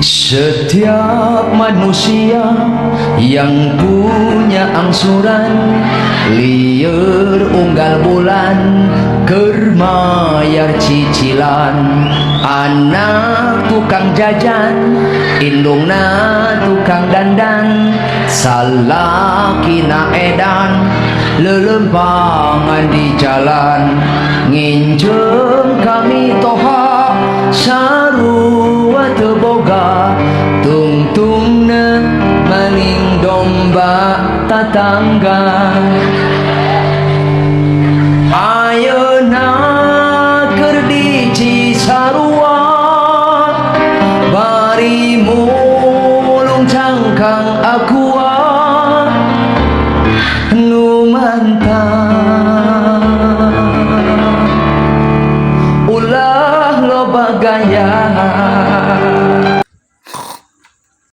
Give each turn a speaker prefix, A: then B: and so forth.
A: Setiap manusia yang punya angsuran liur unggal bulan kermayar cicilan. Anak tukang jajan indungna tukang dandan salakina edan lelempangan di jalan. Nginjem kami toha sarua teboga tungtungna maling domba tatangga. Ayeuna keur di Cisarua bari mulung cangkang aqua nu mantap